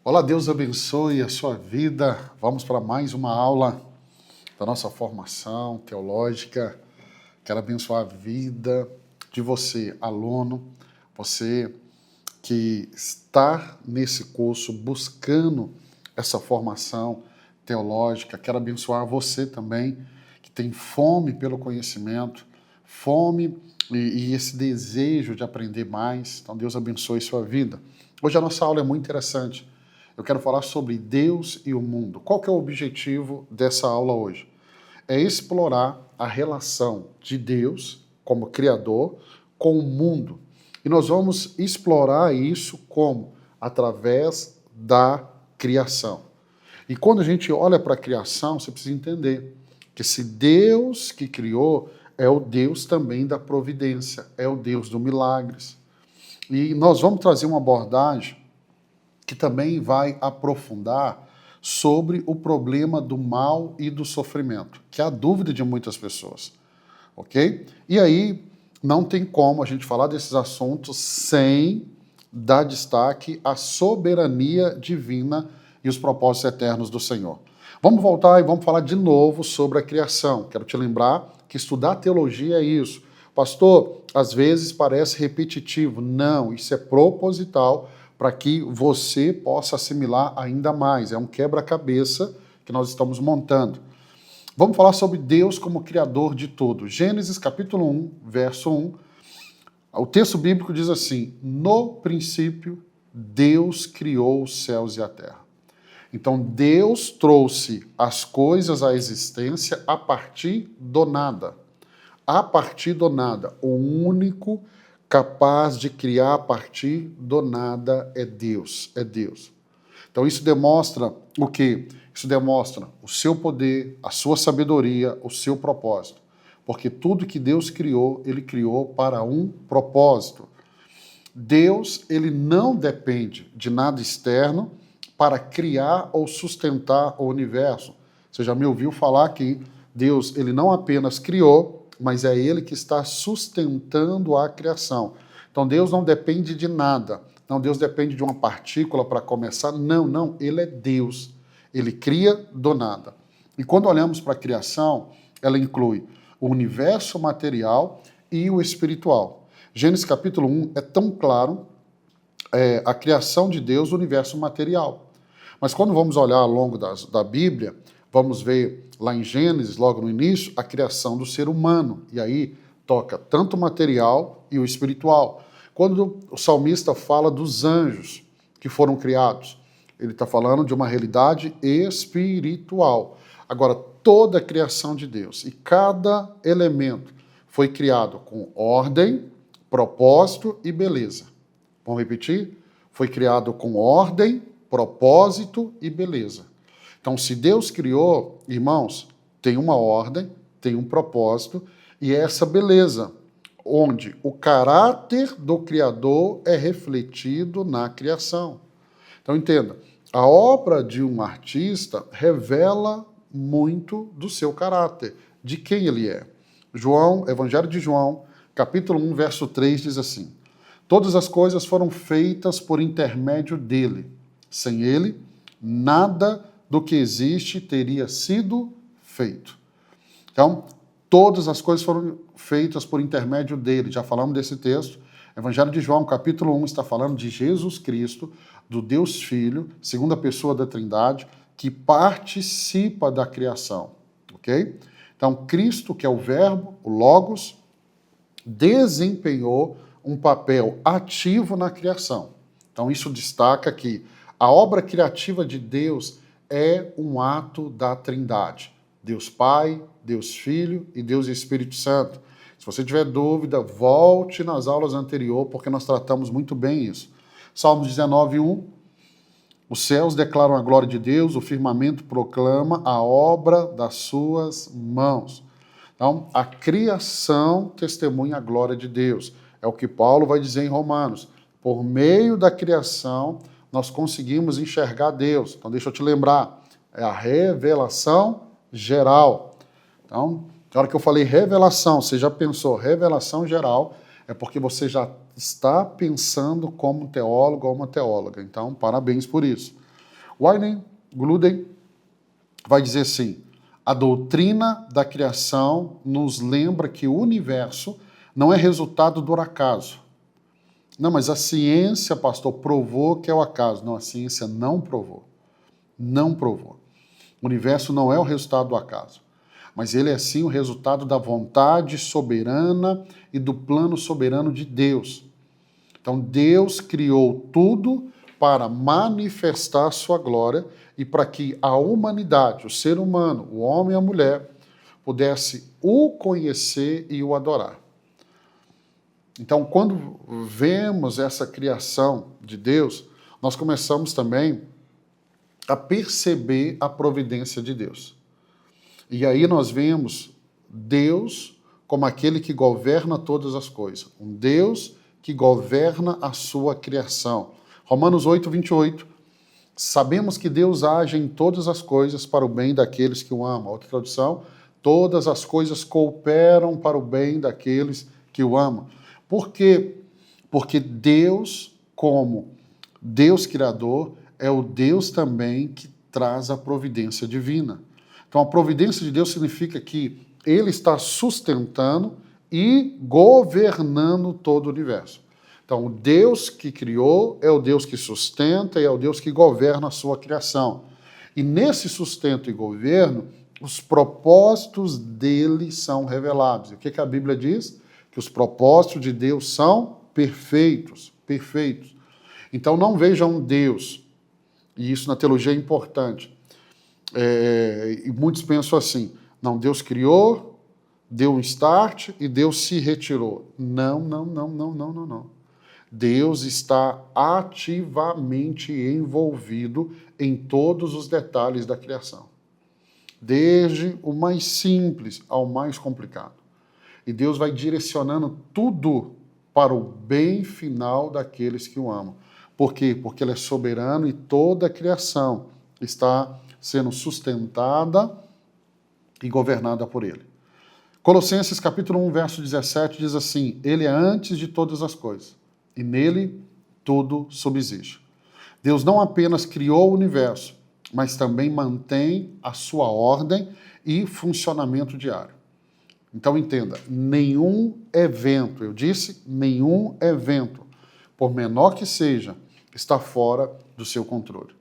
Olá, Deus abençoe a sua vida. Vamos para mais uma aula da nossa formação teológica. Quero abençoar a vida de você, aluno, você que está nesse curso buscando essa formação teológica. Quero abençoar você também que tem fome pelo conhecimento, fome e esse desejo de aprender mais. Então, Deus abençoe sua vida. Hoje a nossa aula é muito interessante. Eu quero falar sobre Deus e o mundo. Qual que é o objetivo dessa aula hoje? É explorar a relação de Deus como Criador com o mundo. E nós vamos explorar isso como? Através da criação. E quando a gente olha para a criação, você precisa entender que esse Deus que criou é o Deus também da providência, é o Deus dos milagres. E nós vamos trazer uma abordagem que também vai aprofundar sobre o problema do mal e do sofrimento, que é a dúvida de muitas pessoas, ok? E aí não tem como a gente falar desses assuntos sem dar destaque à soberania divina e os propósitos eternos do Senhor. Vamos voltar e vamos falar de novo sobre a criação. Quero te lembrar que estudar teologia é isso. Pastor, às vezes parece repetitivo. Não, isso é proposital para que você possa assimilar ainda mais. É um quebra-cabeça que nós estamos montando. Vamos falar sobre Deus como Criador de tudo. Gênesis capítulo 1, verso 1. O texto bíblico diz assim: no princípio, Deus criou os céus e a terra. Então, Deus trouxe as coisas à existência a partir do nada. A partir do nada. O único capaz de criar a partir do nada é Deus. É Deus. Então, isso demonstra o quê? Isso demonstra o seu poder, a sua sabedoria, o seu propósito. Porque tudo que Deus criou, Ele criou para um propósito. Deus, Ele não depende de nada externo para criar ou sustentar o universo. Você já me ouviu falar que Deus, Ele não apenas criou, mas é Ele que está sustentando a criação. Então Deus não depende de nada. Não, Deus depende de uma partícula para começar. Não, Ele é Deus. Ele cria do nada. E quando olhamos para a criação, ela inclui o universo material e o espiritual. Gênesis capítulo 1 é tão claro, a criação de Deus, o universo material. Mas quando vamos olhar ao longo da Bíblia, vamos ver lá em Gênesis, logo no início, a criação do ser humano. E aí toca tanto o material e o espiritual. Quando o salmista fala dos anjos que foram criados, ele está falando de uma realidade espiritual. Agora, toda a criação de Deus e cada elemento foi criado com ordem, propósito e beleza. Vamos repetir? Foi criado com ordem, propósito e beleza. Então, se Deus criou, irmãos, tem uma ordem, tem um propósito e é essa beleza, onde o caráter do Criador é refletido na criação. Então, entenda, a obra de um artista revela muito do seu caráter, de quem ele é. Evangelho de João, capítulo 1, verso 3, diz assim: todas as coisas foram feitas por intermédio dele. Sem ele, nada do que existe teria sido feito. Então, todas as coisas foram feitas por intermédio dele. Já falamos desse texto. Evangelho de João, capítulo 1, está falando de Jesus Cristo, do Deus Filho, segunda pessoa da Trindade, que participa da criação. Ok? Então, Cristo, que é o Verbo, o Logos, desempenhou um papel ativo na criação. Então, isso destaca que a obra criativa de Deus é um ato da Trindade. Deus Pai, Deus Filho e Deus Espírito Santo. Se você tiver dúvida, volte nas aulas anteriores, porque nós tratamos muito bem isso. Salmos 19:1. Os céus declaram a glória de Deus, o firmamento proclama a obra das suas mãos. Então, a criação testemunha a glória de Deus. É o que Paulo vai dizer em Romanos. Por meio da criação, nós conseguimos enxergar Deus. Então, deixa eu te lembrar, é a revelação geral. Então, na hora que eu falei revelação, você já pensou revelação geral, é porque você já está pensando como um teólogo ou uma teóloga. Então, parabéns por isso. Wayne Gruden vai dizer assim: a doutrina da criação nos lembra que o universo não é resultado do acaso. Não, mas a ciência, pastor, provou que é o acaso. Não, a ciência não provou. Não provou. O universo não é o resultado do acaso, mas ele é sim o resultado da vontade soberana e do plano soberano de Deus. Então Deus criou tudo para manifestar a sua glória e para que a humanidade, o ser humano, o homem e a mulher, pudesse o conhecer e o adorar. Então, quando vemos essa criação de Deus, nós começamos também a perceber a providência de Deus. E aí nós vemos Deus como aquele que governa todas as coisas. Um Deus que governa a sua criação. Romanos 8, 28. Sabemos que Deus age em todas as coisas para o bem daqueles que o amam. Outra tradução, todas as coisas cooperam para o bem daqueles que o amam. Por quê? Porque Deus, como Deus Criador, é o Deus também que traz a providência divina. Então, a providência de Deus significa que Ele está sustentando e governando todo o universo. Então, o Deus que criou é o Deus que sustenta e é o Deus que governa a sua criação. E nesse sustento e governo, os propósitos dele são revelados. E o que a Bíblia diz? Que os propósitos de Deus são perfeitos, perfeitos. Então não vejam Deus, e isso na teologia é importante, e muitos pensam assim, não, Deus criou, deu um start e Deus se retirou. Não, não, não, não, não, não, não. Deus está ativamente envolvido em todos os detalhes da criação, desde o mais simples ao mais complicado. E Deus vai direcionando tudo para o bem final daqueles que o amam. Por quê? Porque Ele é soberano e toda a criação está sendo sustentada e governada por Ele. Colossenses capítulo 1, verso 17 diz assim: Ele é antes de todas as coisas, e nele tudo subsiste. Deus não apenas criou o universo, mas também mantém a sua ordem e funcionamento diário. Então entenda, nenhum evento, eu disse, nenhum evento, por menor que seja, está fora do seu controle.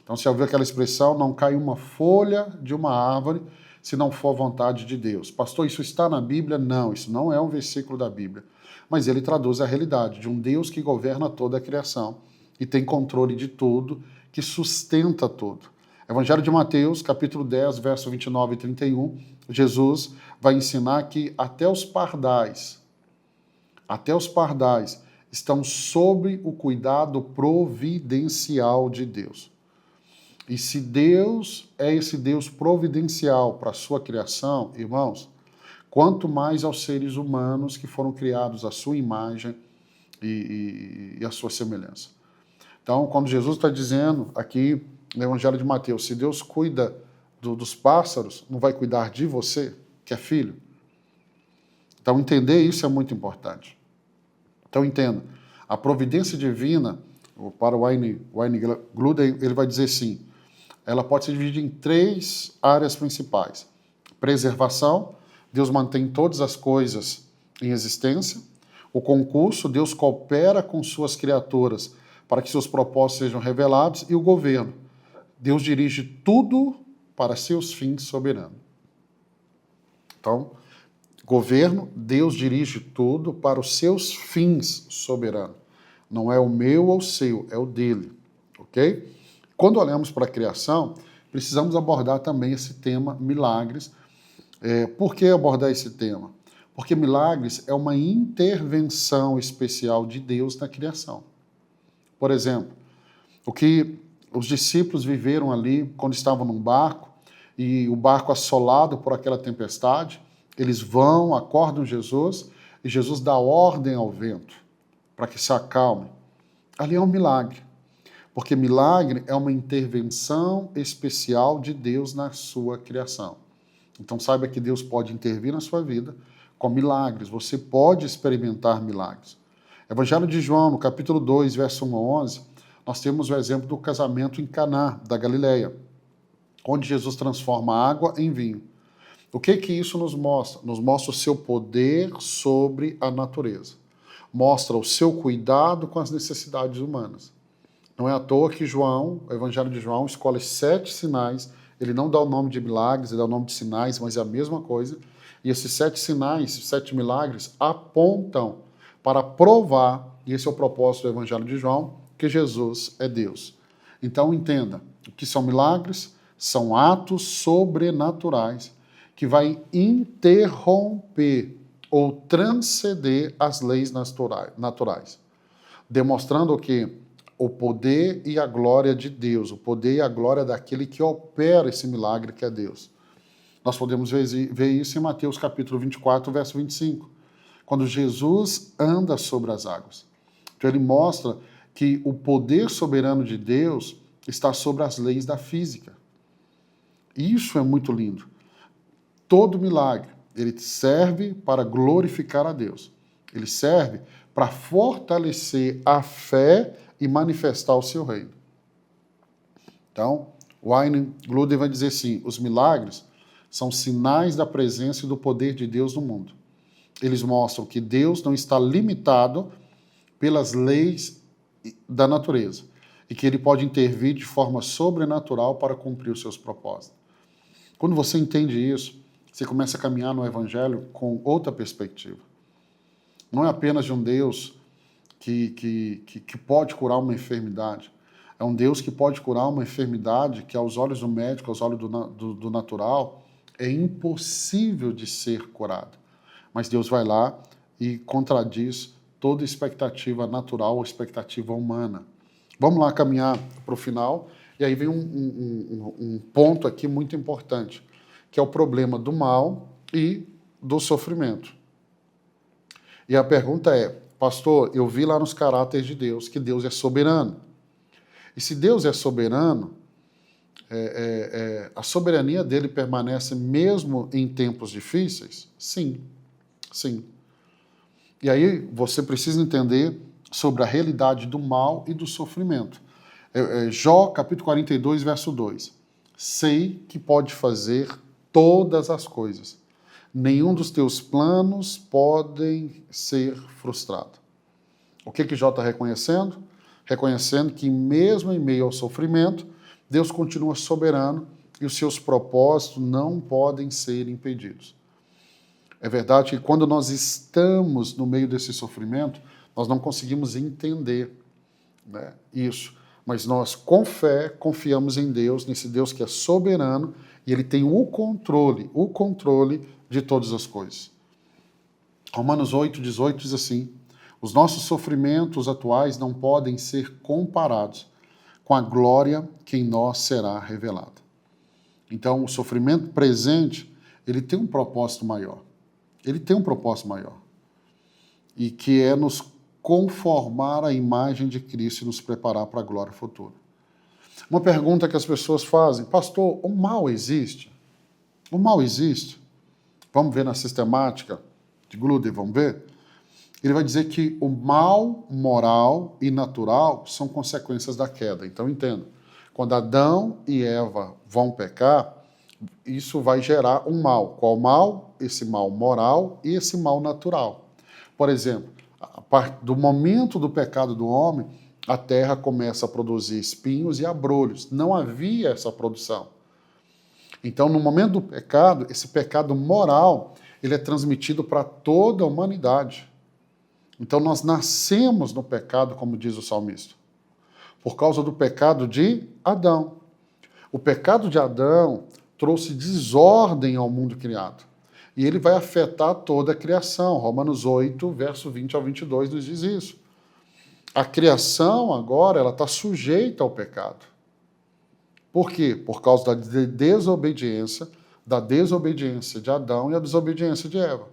Então você ouviu aquela expressão, não cai uma folha de uma árvore se não for a vontade de Deus. Pastor, isso está na Bíblia? Não, isso não é um versículo da Bíblia. Mas ele traduz a realidade de um Deus que governa toda a criação e tem controle de tudo, que sustenta tudo. Evangelho de Mateus, capítulo 10, verso 29 e 31, Jesus vai ensinar que até os pardais estão sob o cuidado providencial de Deus. E se Deus é esse Deus providencial para a sua criação, irmãos, quanto mais aos seres humanos que foram criados à sua imagem e à sua semelhança. Então, quando Jesus está dizendo aqui no Evangelho de Mateus, se Deus cuida dos pássaros, não vai cuidar de você, que é filho? Então, entender isso é muito importante. Então, entenda, a providência divina, para o Wayne Gruden, ele vai dizer assim, ela pode ser dividida em 3 áreas principais. Preservação, Deus mantém todas as coisas em existência. O concurso, Deus coopera com suas criaturas para que seus propósitos sejam revelados. E o governo, Deus dirige tudo para seus fins soberanos. Então, governo, Deus dirige tudo para os seus fins soberanos. Não é o meu ou o seu, é o dele, ok? Quando olhamos para a criação, precisamos abordar também esse tema milagres. Por que abordar esse tema? Porque milagres é uma intervenção especial de Deus na criação. Por exemplo, o que os discípulos viveram ali quando estavam num barco, e o barco assolado por aquela tempestade, eles vão, acordam Jesus, e Jesus dá ordem ao vento para que se acalme. Ali é um milagre, porque milagre é uma intervenção especial de Deus na sua criação. Então saiba que Deus pode intervir na sua vida com milagres, você pode experimentar milagres. Evangelho de João, no capítulo 2, verso 1 a 11, Nós temos o exemplo do casamento em Caná, da Galileia, onde Jesus transforma água em vinho. O que isso nos mostra? Nos mostra o seu poder sobre a natureza. Mostra o seu cuidado com as necessidades humanas. Não é à toa que João, o Evangelho de João, escolhe 7 sinais. Ele não dá o nome de milagres, ele dá o nome de sinais, mas é a mesma coisa. E esses 7 sinais, 7 milagres, apontam para provar, e esse é o propósito do Evangelho de João, que Jesus é Deus. Então entenda, o que são milagres? São atos sobrenaturais que vai interromper ou transcender as leis naturais, demonstrando que o poder e a glória de Deus, o poder e a glória daquele que opera esse milagre que é Deus. Nós podemos ver isso em Mateus capítulo 24, verso 25, quando Jesus anda sobre as águas. Então ele mostra que o poder soberano de Deus está sobre as leis da física. Isso é muito lindo. Todo milagre, ele serve para glorificar a Deus. Ele serve para fortalecer a fé e manifestar o seu reino. Então, Wayne Grudem vai dizer assim, os milagres são sinais da presença e do poder de Deus no mundo. Eles mostram que Deus não está limitado pelas leis da natureza e que ele pode intervir de forma sobrenatural para cumprir os seus propósitos. Quando você entende isso, você começa a caminhar no Evangelho com outra perspectiva. Não é apenas de um Deus que pode curar uma enfermidade. É um Deus que pode curar uma enfermidade que, aos olhos do médico, aos olhos do natural, é impossível de ser curado. Mas Deus vai lá e contradiz toda expectativa natural ou expectativa humana. Vamos lá caminhar para o final. E aí vem um ponto aqui muito importante, que é o problema do mal e do sofrimento. E a pergunta é, pastor, eu vi lá nos caráteres de Deus que Deus é soberano. E se Deus é soberano, a soberania dele permanece mesmo em tempos difíceis? Sim, sim. E aí você precisa entender sobre a realidade do mal e do sofrimento. Jó, capítulo 42, verso 2. Sei que pode fazer todas as coisas. Nenhum dos teus planos podem ser frustrado. O que Jó está reconhecendo? Reconhecendo que mesmo em meio ao sofrimento, Deus continua soberano e os seus propósitos não podem ser impedidos. É verdade que quando nós estamos no meio desse sofrimento, nós não conseguimos entender, né, isso. Mas nós, com fé, confiamos em Deus, nesse Deus que é soberano, e ele tem o controle de todas as coisas. Romanos 8, 18 diz assim, os nossos sofrimentos atuais não podem ser comparados com a glória que em nós será revelada. Então, o sofrimento presente, ele tem um propósito maior. Ele tem um propósito maior. E que é nos conformar à imagem de Cristo e nos preparar para a glória futura. Uma pergunta que as pessoas fazem, pastor, o mal existe? O mal existe? Vamos ver na sistemática de Grudem, vamos ver? Ele vai dizer que o mal moral e natural são consequências da queda. Então, entenda, quando Adão e Eva vão pecar, isso vai gerar um mal. Qual mal? Esse mal moral e esse mal natural. Por exemplo, do momento do pecado do homem, a terra começa a produzir espinhos e abrolhos. Não havia essa produção. Então, no momento do pecado, esse pecado moral, ele é transmitido para toda a humanidade. Então, nós nascemos no pecado, como diz o salmista, por causa do pecado de Adão. O pecado de Adão trouxe desordem ao mundo criado. E ele vai afetar toda a criação. Romanos 8, verso 20 ao 22 nos diz isso. A criação agora ela está sujeita ao pecado. Por quê? Por causa da desobediência de Adão e a desobediência de Eva.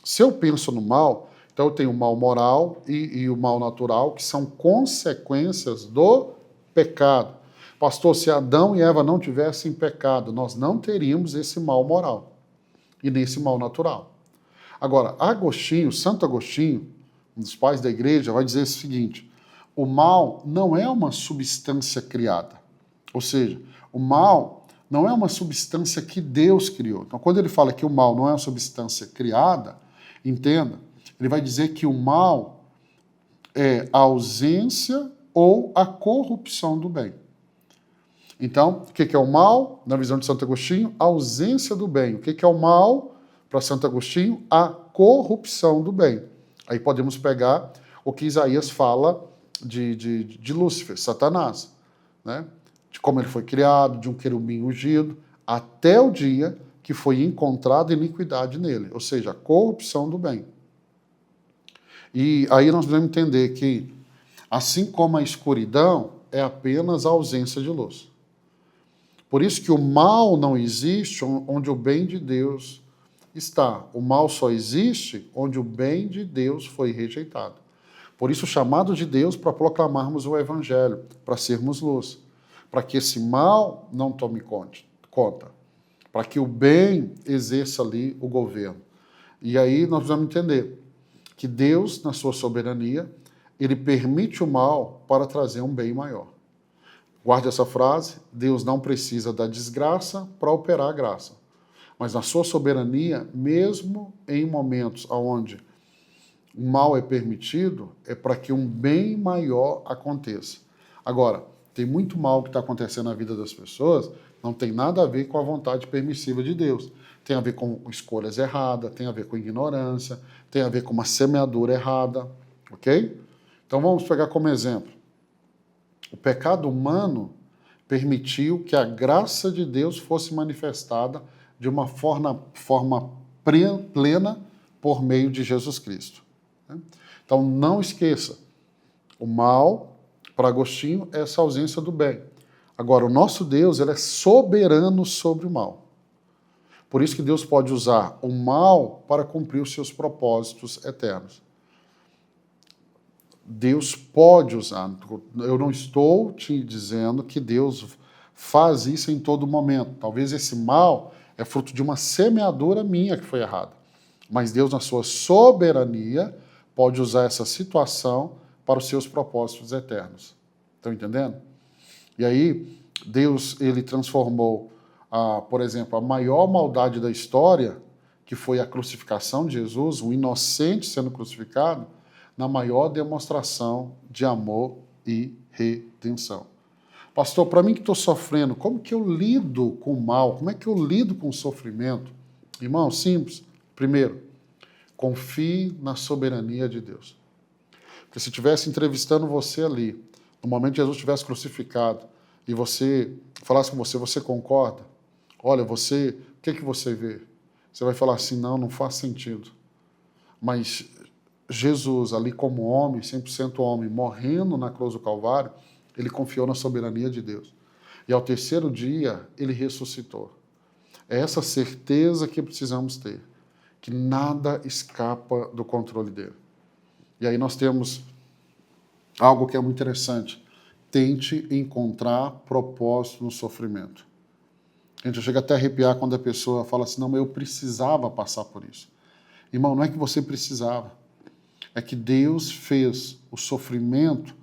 Se eu penso no mal, então eu tenho o mal moral e o mal natural, que são consequências do pecado. Pastor, se Adão e Eva não tivessem pecado, nós não teríamos esse mal moral e nesse mal natural. Agora, Agostinho, Santo Agostinho, um dos pais da igreja, vai dizer o seguinte, o mal não é uma substância criada. Ou seja, o mal não é uma substância que Deus criou. Então, quando ele fala que o mal não é uma substância criada, entenda, ele vai dizer que o mal é a ausência ou a corrupção do bem. Então, o que é o mal? Na visão de Santo Agostinho, a ausência do bem. O que é o mal? Para Santo Agostinho, a corrupção do bem. Aí podemos pegar o que Isaías fala de Lúcifer, Satanás, né? De como ele foi criado, de um querubim ungido, até o dia que foi encontrada iniquidade nele, ou seja, a corrupção do bem. E aí nós devemos entender que, assim como a escuridão é apenas a ausência de luz. Por isso que o mal não existe onde o bem de Deus está. O mal só existe onde o bem de Deus foi rejeitado. Por isso o chamado de Deus para proclamarmos o Evangelho, para sermos luz, para que esse mal não tome conta, para que o bem exerça ali o governo. E aí nós vamos entender que Deus, na sua soberania, ele permite o mal para trazer um bem maior. Guarde essa frase, Deus não precisa da desgraça para operar a graça. Mas na sua soberania, mesmo em momentos onde o mal é permitido, é para que um bem maior aconteça. Agora, tem muito mal que está acontecendo na vida das pessoas, não tem nada a ver com a vontade permissiva de Deus. Tem a ver com escolhas erradas, tem a ver com ignorância, tem a ver com uma semeadura errada, ok? Então vamos pegar como exemplo. O pecado humano permitiu que a graça de Deus fosse manifestada de uma forma plena por meio de Jesus Cristo. Então não esqueça, o mal, para Agostinho, é essa ausência do bem. Agora, o nosso Deus, ele é soberano sobre o mal. Por isso que Deus pode usar o mal para cumprir os seus propósitos eternos. Deus pode usar. Eu não estou te dizendo que Deus faz isso em todo momento. Talvez esse mal é fruto de uma semeadura minha que foi errada. Mas Deus, na sua soberania, pode usar essa situação para os seus propósitos eternos. Estão entendendo? E aí, Deus, ele transformou, por exemplo, a maior maldade da história, que foi a crucificação de Jesus, o inocente sendo crucificado, na maior demonstração de amor e redenção. Pastor, para mim que estou sofrendo, como que eu lido com o mal? Como é que eu lido com o sofrimento? Irmão, simples. Primeiro, confie na soberania de Deus. Porque se estivesse entrevistando você ali, no momento que Jesus estivesse crucificado, e você falasse com você, você concorda? Olha, você, o que você vê? Você vai falar assim, não faz sentido. Mas Jesus, ali como homem, 100% homem, morrendo na cruz do Calvário, ele confiou na soberania de Deus. E ao terceiro dia, ele ressuscitou. É essa certeza que precisamos ter, que nada escapa do controle dele. E aí nós temos algo que é muito interessante. Tente encontrar propósito no sofrimento. A gente chega até a arrepiar quando a pessoa fala assim, não, mas eu precisava passar por isso. Irmão, não é que você precisava. É que Deus fez o sofrimento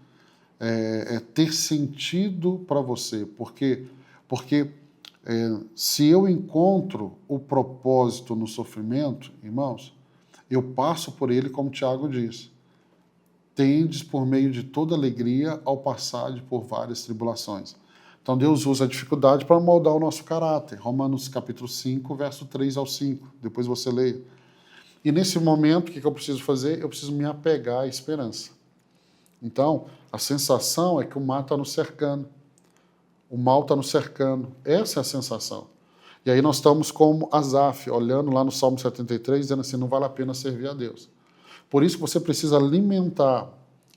ter sentido para você. Porque se eu encontro o propósito no sofrimento, irmãos, eu passo por ele, como Tiago diz. Tendes por meio de toda alegria ao passar por várias tribulações. Então Deus usa a dificuldade para moldar o nosso caráter. Romanos capítulo 5, verso 3 ao 5. Depois você leia. E nesse momento, o que eu preciso fazer? Eu preciso me apegar à esperança. Então, a sensação é que o mal está nos cercando. O mal está nos cercando. Essa é a sensação. E aí nós estamos como Asaf, olhando lá no Salmo 73, dizendo assim, não vale a pena servir a Deus. Por isso que você precisa alimentar,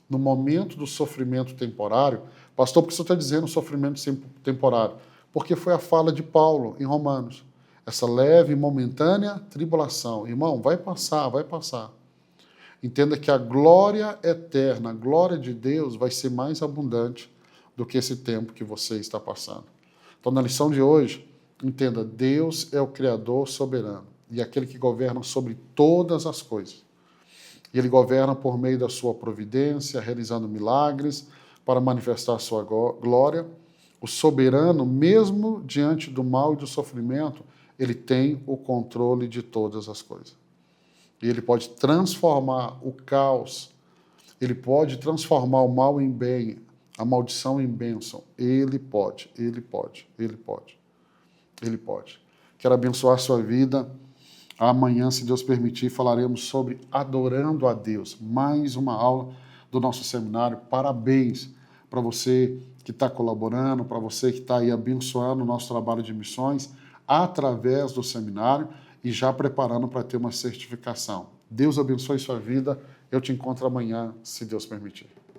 no momento do sofrimento temporário. Pastor, por que você está dizendo sofrimento temporário? Porque foi a fala de Paulo em Romanos. Essa leve e momentânea tribulação. Irmão, vai passar, vai passar. Entenda que a glória eterna, a glória de Deus vai ser mais abundante do que esse tempo que você está passando. Então, na lição de hoje, entenda, Deus é o Criador soberano e aquele que governa sobre todas as coisas. E Ele governa por meio da sua providência, realizando milagres para manifestar a sua glória. O soberano, mesmo diante do mal e do sofrimento, Ele tem o controle de todas as coisas. E Ele pode transformar o caos, Ele pode transformar o mal em bem, a maldição em bênção. Ele pode, Ele pode, Ele pode, Ele pode. Quero abençoar a sua vida. Amanhã, se Deus permitir, falaremos sobre adorando a Deus. Mais uma aula do nosso seminário. Parabéns para você que está colaborando, para você que está aí abençoando o nosso trabalho de missões através do seminário e já preparando para ter uma certificação. Deus abençoe sua vida. Eu te encontro amanhã, se Deus permitir.